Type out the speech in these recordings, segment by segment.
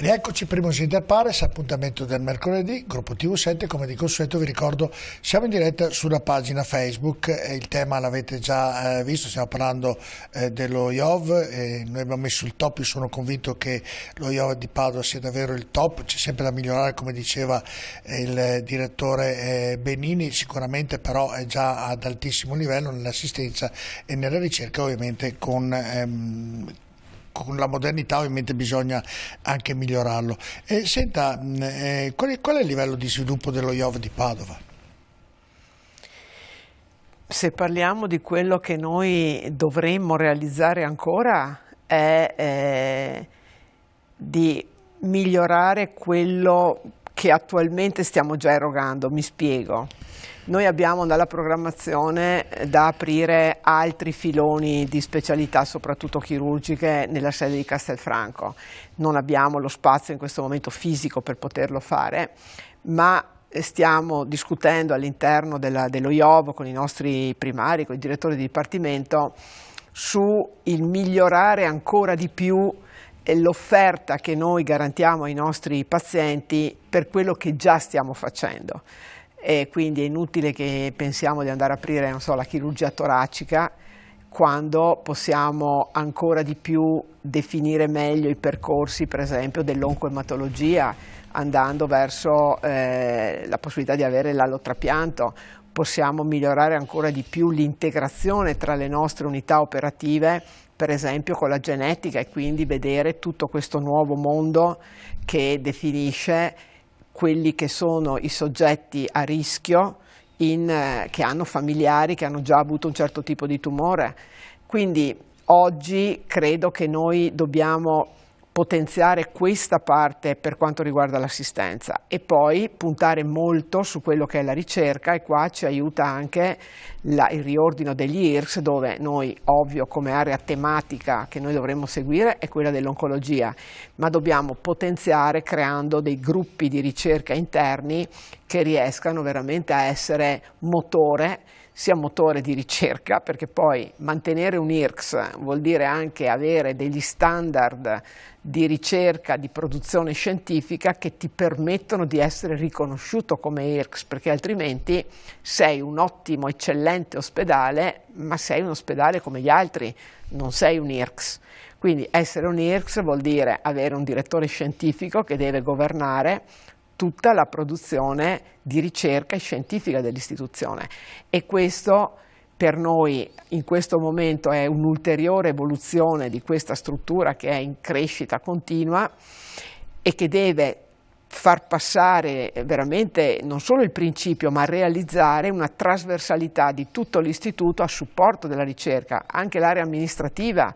Rieccoci, primo Inter Pares, appuntamento del mercoledì, gruppo TV7, come di consueto vi ricordo siamo in diretta sulla pagina Facebook, il tema l'avete già visto, stiamo parlando dello IOV, noi abbiamo messo il top, io sono convinto che lo IOV di Padova sia davvero il top, c'è sempre da migliorare come diceva il direttore Benini, sicuramente però è già ad altissimo livello nell'assistenza e nella ricerca, ovviamente con la modernità ovviamente bisogna anche migliorarlo. Senta, qual è il livello di sviluppo dello IOV di Padova? Se parliamo di quello che noi dovremmo realizzare ancora è di migliorare quello che attualmente stiamo già erogando, mi spiego. Noi abbiamo dalla programmazione da aprire altri filoni di specialità, soprattutto chirurgiche, nella sede di Castelfranco. Non abbiamo lo spazio in questo momento fisico per poterlo fare, ma stiamo discutendo all'interno dello IOV con i nostri primari, con i direttori di dipartimento, su il migliorare ancora di più l'offerta che noi garantiamo ai nostri pazienti per quello che già stiamo facendo. E quindi è inutile che pensiamo di andare a aprire, non so, la chirurgia toracica quando possiamo ancora di più definire meglio i percorsi, per esempio, dell'oncoematologia, andando verso la possibilità di avere l'allotrapianto. Possiamo migliorare ancora di più l'integrazione tra le nostre unità operative, per esempio con la genetica, e quindi vedere tutto questo nuovo mondo che definisce quelli che sono i soggetti a rischio che hanno familiari che hanno già avuto un certo tipo di tumore. Quindi oggi credo che noi dobbiamo potenziare questa parte per quanto riguarda l'assistenza e poi puntare molto su quello che è la ricerca, e qua ci aiuta anche il riordino degli IRCS, dove noi, ovvio, come area tematica che noi dovremmo seguire è quella dell'oncologia, ma dobbiamo potenziare creando dei gruppi di ricerca interni che riescano veramente a essere sia motore di ricerca, perché poi mantenere un IRCS vuol dire anche avere degli standard di ricerca, di produzione scientifica che ti permettono di essere riconosciuto come IRCS, perché altrimenti sei un ottimo, eccellente ospedale, ma sei un ospedale come gli altri, non sei un IRCS. Quindi essere un IRCS vuol dire avere un direttore scientifico che deve governare tutta la produzione di ricerca e scientifica dell'istituzione, e questo per noi in questo momento è un'ulteriore evoluzione di questa struttura che è in crescita continua e che deve far passare veramente non solo il principio, ma realizzare una trasversalità di tutto l'istituto a supporto della ricerca. Anche l'area amministrativa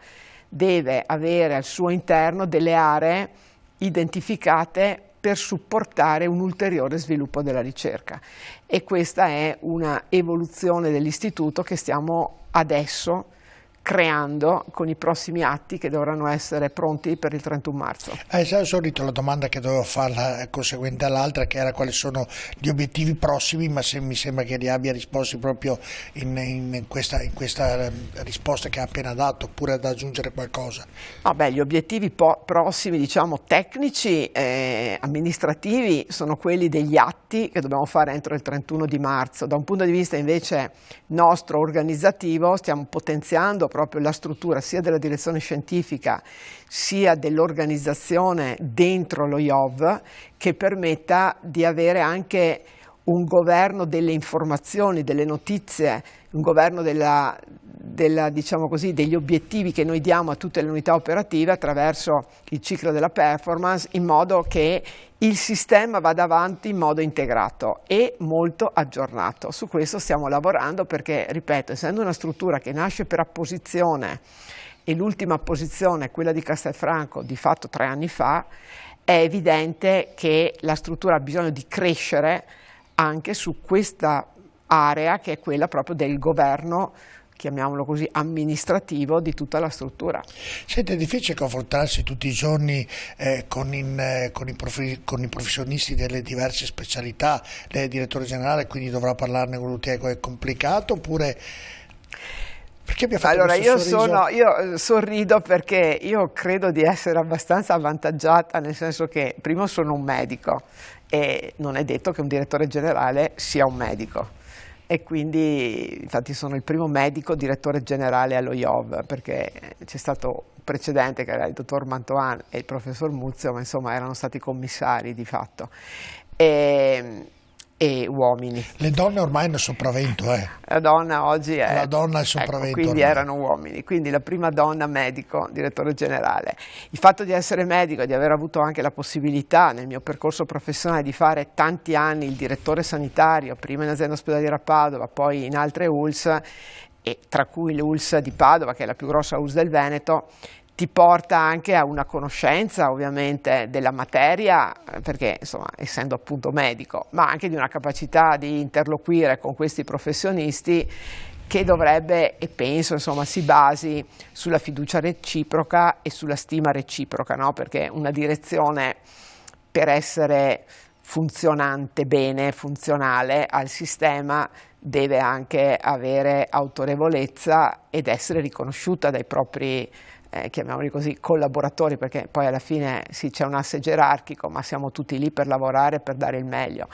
deve avere al suo interno delle aree identificate per supportare un ulteriore sviluppo della ricerca, e questa è una evoluzione dell'istituto che stiamo adesso creando con i prossimi atti che dovranno essere pronti per il 31 marzo. Già al solito la domanda che dovevo farla conseguente all'altra, che era quali sono gli obiettivi prossimi, ma mi sembra che li abbia risposti proprio in questa risposta che ha appena dato, oppure da aggiungere qualcosa. Gli obiettivi prossimi, diciamo tecnici, amministrativi, sono quelli degli atti che dobbiamo fare entro il 31 di marzo. Da un punto di vista invece nostro organizzativo stiamo potenziando proprio la struttura sia della direzione scientifica sia dell'organizzazizione dentro lo IOV, che permetta di avere anche un governo delle informazioni, delle notizie, un governo diciamo così, degli obiettivi che noi diamo a tutte le unità operative attraverso il ciclo della performance, in modo che il sistema vada avanti in modo integrato e molto aggiornato. Su questo stiamo lavorando perché, ripeto, essendo una struttura che nasce per apposizione e l'ultima apposizione è quella di Castelfranco di fatto 3 anni fa, è evidente che la struttura ha bisogno di crescere anche su questa area che è quella proprio del governo, chiamiamolo così, amministrativo di tutta la struttura. Senti, è difficile confrontarsi tutti i giorni con i professionisti delle diverse specialità, lei è direttore generale, quindi dovrà parlarne con l'UTECO, è complicato oppure? Perché mi ha fatto Allora, questo sorriso? io sorrido perché io credo di essere abbastanza avvantaggiata, nel senso che primo sono un medico e non è detto che un direttore generale sia un medico. E quindi, infatti, sono il primo medico direttore generale allo IOV, perché c'è stato un precedente che era il dottor Mantoan e il professor Muzio, ma insomma erano stati commissari di fatto. E uomini. Le donne ormai hanno il sopravvento, La donna oggi è... La donna ha il Ecco, sopravvento quindi ormai. erano uomini, quindi la prima donna medico, direttore generale. Il fatto di essere medico e di aver avuto anche la possibilità nel mio percorso professionale di fare tanti anni il direttore sanitario, prima in azienda ospedaliera a Padova, poi in altre ULSS, e tra cui l'ULSS di Padova, che è la più grossa ULSS del Veneto, ti porta anche a una conoscenza ovviamente della materia, perché insomma essendo appunto medico, ma anche di una capacità di interloquire con questi professionisti che dovrebbe, e penso insomma, si basi sulla fiducia reciproca e sulla stima reciproca, no? Perché una direzione, per essere funzionante bene, funzionale al sistema, deve anche avere autorevolezza ed essere riconosciuta dai propri chiamiamoli così, collaboratori, perché poi alla fine sì, c'è un asse gerarchico, ma siamo tutti lì per lavorare, per dare il meglio.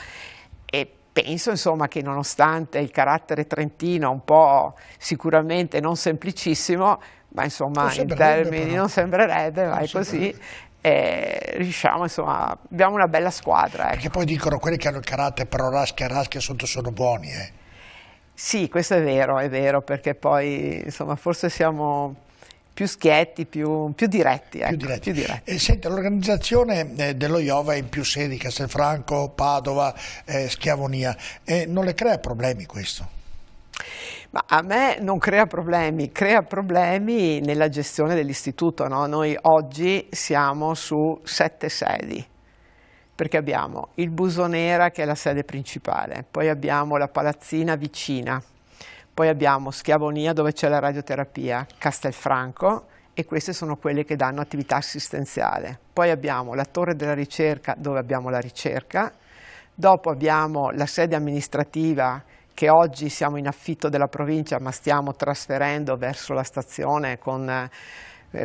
E penso insomma che nonostante il carattere trentino un po' sicuramente non semplicissimo, ma insomma in termini però. non sembrerebbe, ma Non è così, sembrerebbe. riusciamo insomma, abbiamo una bella squadra. Ecco. Perché poi dicono quelli che hanno il carattere però raschi e sotto sono buoni, Sì, questo è vero, perché poi insomma forse siamo più schietti, più diretti. Ecco, più diretti. Più diretti. E senti, l'organizzazione dello IOV è in più sedi, Castelfranco, Padova, Schiavonia, e non le crea problemi questo? Ma a me non crea problemi nella gestione dell'istituto, no? Noi oggi siamo su 7 sedi, perché abbiamo il Busonera che è la sede principale, poi abbiamo la Palazzina vicina, poi abbiamo Schiavonia dove c'è la radioterapia, Castelfranco, e queste sono quelle che danno attività assistenziale. Poi abbiamo la Torre della Ricerca dove abbiamo la ricerca, dopo abbiamo la sede amministrativa che oggi siamo in affitto della provincia ma stiamo trasferendo verso la stazione con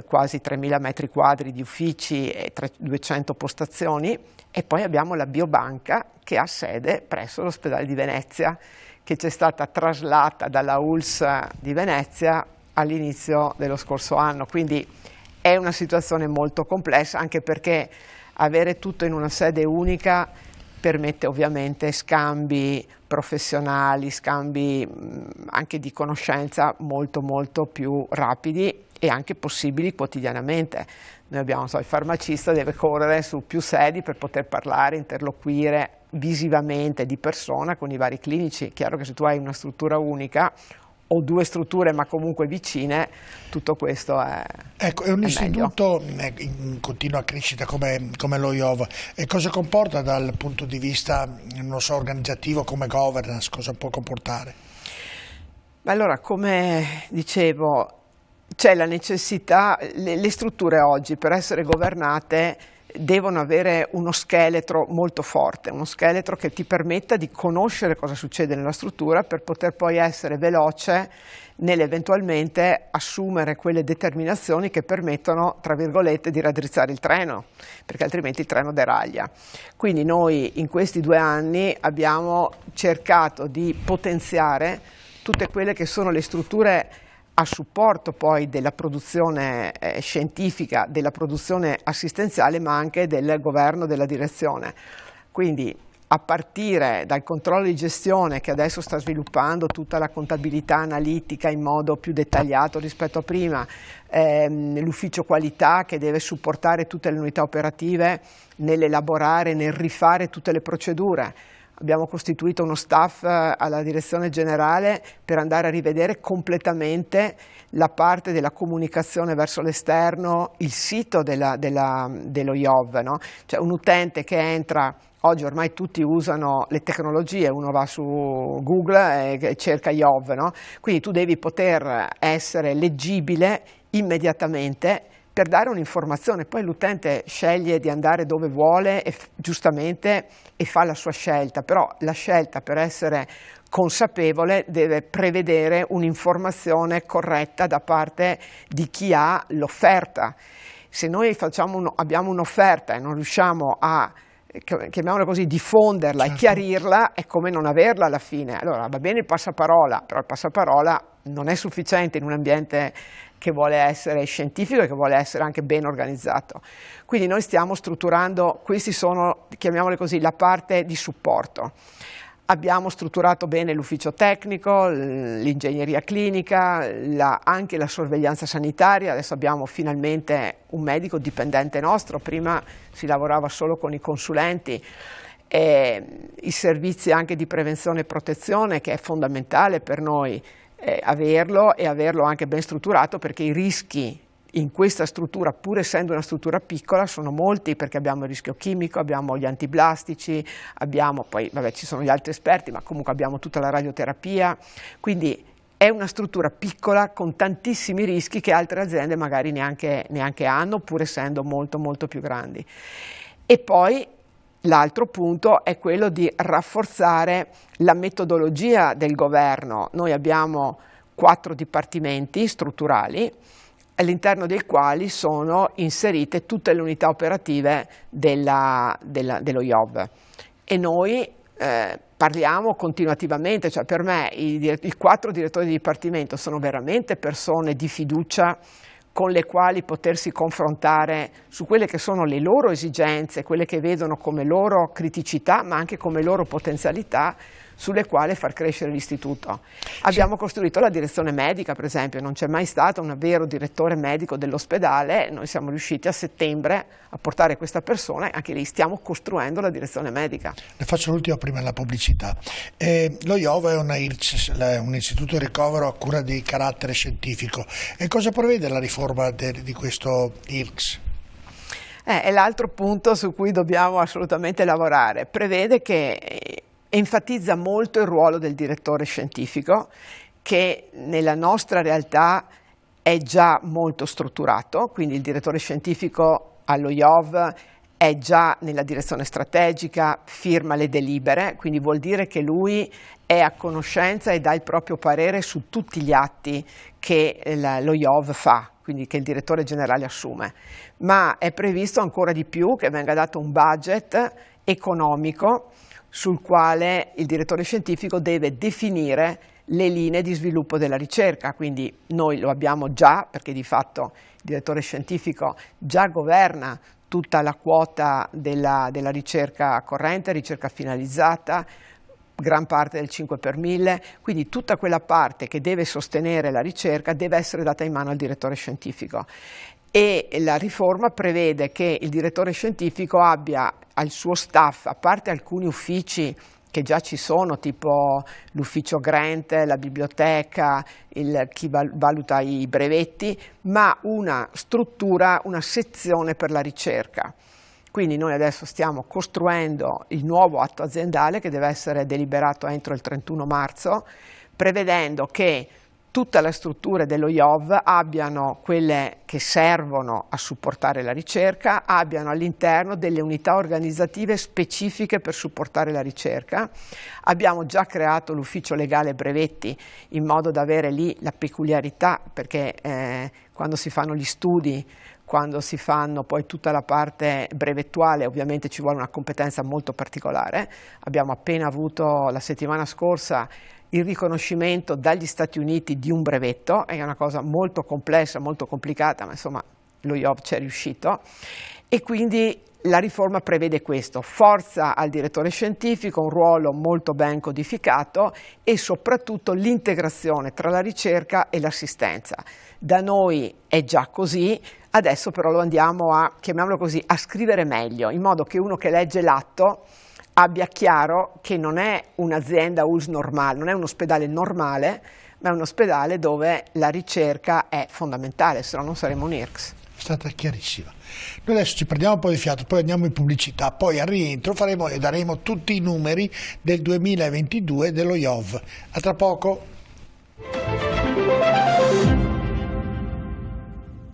quasi 3.000 metri quadri di uffici e 200 postazioni, e poi abbiamo la biobanca che ha sede presso l'ospedale di Venezia, che c'è stata traslata dalla ULSS di Venezia all'inizio dello scorso anno, quindi è una situazione molto complessa, anche perché avere tutto in una sede unica permette ovviamente scambi professionali, scambi anche di conoscenza molto più rapidi e anche possibili quotidianamente. Noi abbiamo, il farmacista deve correre su più sedi per poter parlare, interloquire visivamente di persona con i vari clinici. È chiaro che se tu hai una struttura unica o 2 strutture ma comunque vicine, tutto questo è Ecco, è un meglio. istituto in continua crescita come lo IOV, e cosa comporta dal punto di vista, non so, organizzativo, come governance, cosa può comportare? Allora, come dicevo, c'è la necessità, le strutture oggi per essere governate devono avere uno scheletro molto forte, uno scheletro che ti permetta di conoscere cosa succede nella struttura per poter poi essere veloce nell'eventualmente assumere quelle determinazioni che permettono, tra virgolette, di raddrizzare il treno, perché altrimenti il treno deraglia. Quindi noi in questi 2 anni abbiamo cercato di potenziare tutte quelle che sono le strutture a supporto poi della produzione scientifica, della produzione assistenziale, ma anche del governo, della direzione. Quindi a partire dal controllo di gestione, che adesso sta sviluppando tutta la contabilità analitica in modo più dettagliato rispetto a prima, l'ufficio qualità che deve supportare tutte le unità operative nell'elaborare, nel rifare tutte le procedure. Abbiamo costituito uno staff alla direzione generale per andare a rivedere completamente la parte della comunicazione verso l'esterno, il sito dello IOV, no? Cioè un utente che entra, oggi ormai tutti usano le tecnologie, uno va su Google e cerca IOV, no? Quindi tu devi poter essere leggibile immediatamente per dare un'informazione, poi l'utente sceglie di andare dove vuole giustamente e fa la sua scelta, però la scelta per essere consapevole deve prevedere un'informazione corretta da parte di chi ha l'offerta. Se noi abbiamo un'offerta e non riusciamo a, chiamiamola così, diffonderla e chiarirla, è come non averla alla fine. Allora va bene il passaparola, però il passaparola non è sufficiente in un ambiente che vuole essere scientifico e che vuole essere anche ben organizzato. Quindi noi stiamo strutturando, questi sono, chiamiamole così, la parte di supporto. Abbiamo strutturato bene l'ufficio tecnico, l'ingegneria clinica, anche la sorveglianza sanitaria. Adesso abbiamo finalmente un medico dipendente nostro, prima si lavorava solo con i consulenti, i servizi anche di prevenzione e protezione, che è fondamentale per noi averlo e averlo anche ben strutturato, perché i rischi in questa struttura, pur essendo una struttura piccola, sono molti, perché abbiamo il rischio chimico, abbiamo gli antiblastici, poi ci sono gli altri esperti, ma comunque abbiamo tutta la radioterapia, quindi è una struttura piccola con tantissimi rischi che altre aziende magari neanche hanno, pur essendo molto molto più grandi. E poi l'altro punto è quello di rafforzare la metodologia del governo. Noi abbiamo 4 dipartimenti strutturali, all'interno dei quali sono inserite tutte le unità operative dello IOV. E noi parliamo continuativamente, cioè per me i 4 direttori di dipartimento sono veramente persone di fiducia con le quali potersi confrontare su quelle che sono le loro esigenze, quelle che vedono come loro criticità, ma anche come loro potenzialità, sulle quali far crescere l'istituto. Abbiamo costruito la direzione medica, per esempio, non c'è mai stato un vero direttore medico dell'ospedale, noi siamo riusciti a settembre a portare questa persona, e anche lì stiamo costruendo la direzione medica. Le faccio l'ultima prima della pubblicità. Lo IOV è una IRCS, un istituto di ricovero a cura di carattere scientifico. E cosa prevede la riforma di questo IRCS? È l'altro punto su cui dobbiamo assolutamente lavorare. Prevede che enfatizza molto il ruolo del direttore scientifico, che nella nostra realtà è già molto strutturato, quindi il direttore scientifico allo IOV è già nella direzione strategica, firma le delibere, quindi vuol dire che lui è a conoscenza e dà il proprio parere su tutti gli atti che lo IOV fa, quindi che il direttore generale assume. Ma è previsto ancora di più che venga dato un budget economico sul quale il direttore scientifico deve definire le linee di sviluppo della ricerca, quindi noi lo abbiamo già, perché di fatto il direttore scientifico già governa tutta la quota della ricerca corrente, ricerca finalizzata, gran parte del 5 per 1000, quindi tutta quella parte che deve sostenere la ricerca deve essere data in mano al direttore scientifico. E la riforma prevede che il direttore scientifico abbia al suo staff, a parte alcuni uffici che già ci sono, tipo l'ufficio grant, la biblioteca, chi valuta i brevetti, ma una struttura, una sezione per la ricerca. Quindi noi adesso stiamo costruendo il nuovo atto aziendale che deve essere deliberato entro il 31 marzo, prevedendo che tutte le strutture dello IOV abbiano quelle che servono a supportare la ricerca, abbiano all'interno delle unità organizzative specifiche per supportare la ricerca. Abbiamo già creato l'ufficio legale brevetti in modo da avere lì la peculiarità, perché quando si fanno gli studi, quando si fanno poi tutta la parte brevettuale, ovviamente ci vuole una competenza molto particolare. Abbiamo appena avuto la settimana scorsa il riconoscimento dagli Stati Uniti di un brevetto, è una cosa molto complessa, molto complicata, ma insomma lo IOV ci è riuscito, e quindi la riforma prevede questo: forza al direttore scientifico, un ruolo molto ben codificato e soprattutto l'integrazione tra la ricerca e l'assistenza. Da noi è già così, adesso però lo andiamo a, chiamiamolo così, a scrivere meglio, in modo che uno che legge l'atto abbia chiaro che non è un'azienda US normale, non è un ospedale normale, ma è un ospedale dove la ricerca è fondamentale, se no non saremo un IRCS. È stata chiarissima. Noi adesso ci prendiamo un po' di fiato, poi andiamo in pubblicità, poi al rientro faremo e daremo tutti i numeri del 2022 dello IOV. A tra poco.